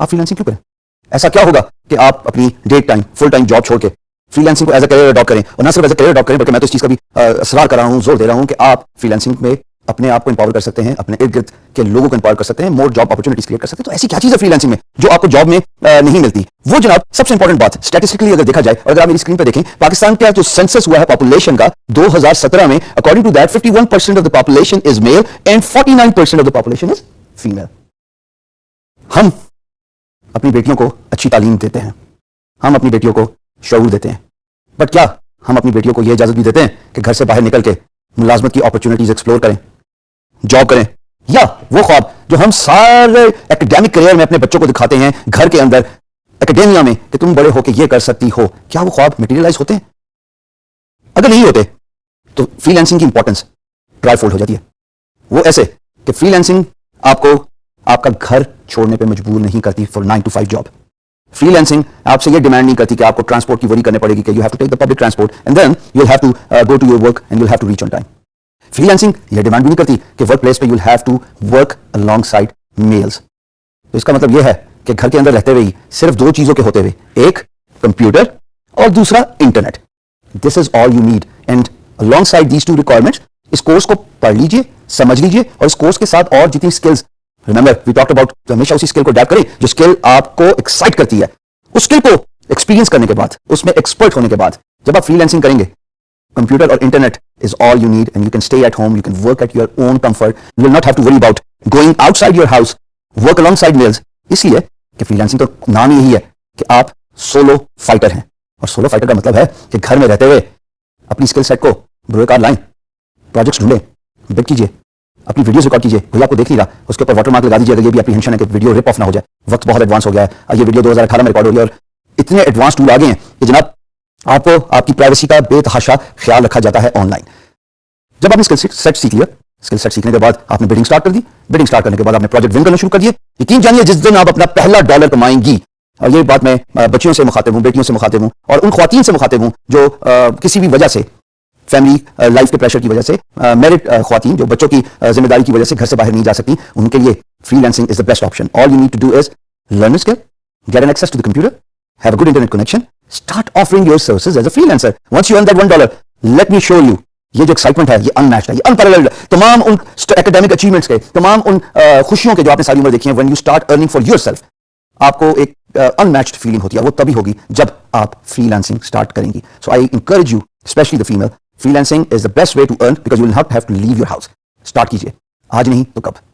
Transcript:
आप फ्रीलांसिंग क्यों करें? ऐसा क्या होगा कि आप अपनी day time full time job छोड़ के फ्रीलांसिंग को एज अ करियर अडॉप्ट करें? और ना सिर्फ एज अ करियर अडॉप्ट करें, बल्कि मैं तो इस चीज का भी असरार कर रहा हूं, जोर दे रहा हूं कि आप फ्रीलांसिंग में अपने आप को एम्पावर कर सकते हैं, अपने इर्द गिर्द के लोगों को एम्पावर कर सकते हैं, मोर जॉब अपॉर्चुनिटीज क्रिएट कर सकते हैं। तो ऐसी क्या चीज है फ्रीलांसिंग में जो आपको जॉब में नहीं मिलती? वो जनाब सबसे इंपॉर्टेंट बात, स्टैटिस्टिकली अगर देखा जाए, और अगर आप मेरी स्क्रीन पर देखें, पाकिस्तान का जो सेंसस हुआ है पॉपुलेशन का 2017 में, according to that 51% of the population is male and 49% of the population is female. हम अपनी बेटियों को अच्छी तालीम देते हैं, हम अपनी बेटियों को शऊर देते हैं, बट क्या हम अपनी बेटियों को यह इजाजत भी देते हैं कि घर से बाहर निकल के मुलाजमत की अपॉर्चुनिटीज एक्सप्लोर करें, जॉब करें? या वो ख्वाब जो हम सारे एकेडमिक करियर में अपने बच्चों को दिखाते हैं घर के अंदर एकेडेमिया में कि तुम बड़े होकर यह कर सकती हो, क्या वो ख्वाब मटेरियलाइज होते हैं? अगर नहीं होते तो फ्रीलांसिंग की इंपॉर्टेंस ट्राईफोल्ड हो जाती है। वो ऐसे कि फ्रीलांसिंग आपको आपका घर छोड़ने पे मजबूर नहीं करती फॉर 9 to 5 जॉब। फ्रीलांसिंग आपसे ये डिमांड नहीं करती कि आपको ट्रांसपोर्ट की वरी करने पड़ेगी कि you have to take the public transport and then you have to go to your work and you have to reach on time. Freelancing ये डिमांड भी नहीं करती कि वर्क प्लेस पे you have to work alongside males. तो इसका मतलब यह है कि घर के अंदर रहते हुए ही सिर्फ दो चीजों के होते हुए, एक कंप्यूटर और दूसरा internet, this is all you need. And along side these two requirements इस कोर्स को पढ़ लीजिए, समझ लीजिए, और इस कोर्स के साथ और जितनी skills, remember we talked about, हमेशा उसी स्किल को डेवलप करें जो स्किल आपको एक्साइट करती है। उस स्किल को एक्सपीरियंस करने के बाद, उसमें एक्सपर्ट होने के बाद, जब आप फ्रीलांसिंग करेंगे, कंप्यूटर और internet is all you need and you can stay at home, you can work at your own comfort, you will not have to worry about going outside your house, work alongside males। इसलिए कि freelancing तो नाम यही है कि आप solo fighter हैं, और सोलो फाइटर का मतलब है कि घर में रहते हुए अपनी स्किल सेट को ब्रोए कार्ड लाइन, प्रोजेक्ट्स ढूंढें, बिड कीजिए, अपनी वीडियोस रिकॉर्ड कीजिए, कोई आपको देख नहीं रहा उसके ऊपर वाटरमार्क लगा दीजिए अगर ये भी एप्रीहेंशन है कि वीडियो रिप ऑफ ना हो जाए। वक्त बहुत एडवांस हो गया है, ये वीडियो 2018 में रिकॉर्ड हो गई और इतने एडवांस टूल आ गए हैं कि जनाब आपको आपकी प्राइवेसी का बेतहाशा ख्याल रखा जाता है ऑनलाइन। जब आपने स्किल सेट सीख लिया, स्किल सेट सीखने के बाद आपने बिडिंग स्टार्ट कर दी, बिडिंग स्टार्ट करने के बाद आपने प्रोजेक्ट विन करना शुरू कर दिए, यकीन जानिए जिस दिन आप अपना पहला डॉलर कमाएंगी, और ये बात मैं बच्चियों से मुखातिब हूं, बेटियों से मुखातिब हूं, और उन ख्वातीन से मुखातिब हूं जो किसी भी वजह से, फैमिली लाइफ के प्रेशर की वजह से, मैरिड ख्वातीन जो बच्चों की जिम्मेदारी की वजह से घर से बाहर नहीं जा सकती, उनके लिए freelancing is the best option. All you need to do is learn skill, get an access to the computer, have a good internet connection, start offering your services as a freelancer. Once you earn that $1, let me show you, ये जो excitement है, ये unmatched है, ये unparalleled है। तमाम उन academic achievements के, तमाम उन खुशियों के जो आपने सारी उम्र देखी हैं, when you start earning for yourself, आपको एक अनमैच्ड फीलिंग होती है। वो तभी होगी जब आप फ्रीलांसिंग स्टार्ट करेंगी। So I encourage you, especially the female, freelancing is the best way to earn because you will not have to leave your house. Start कीजिए, आज नहीं तो कब।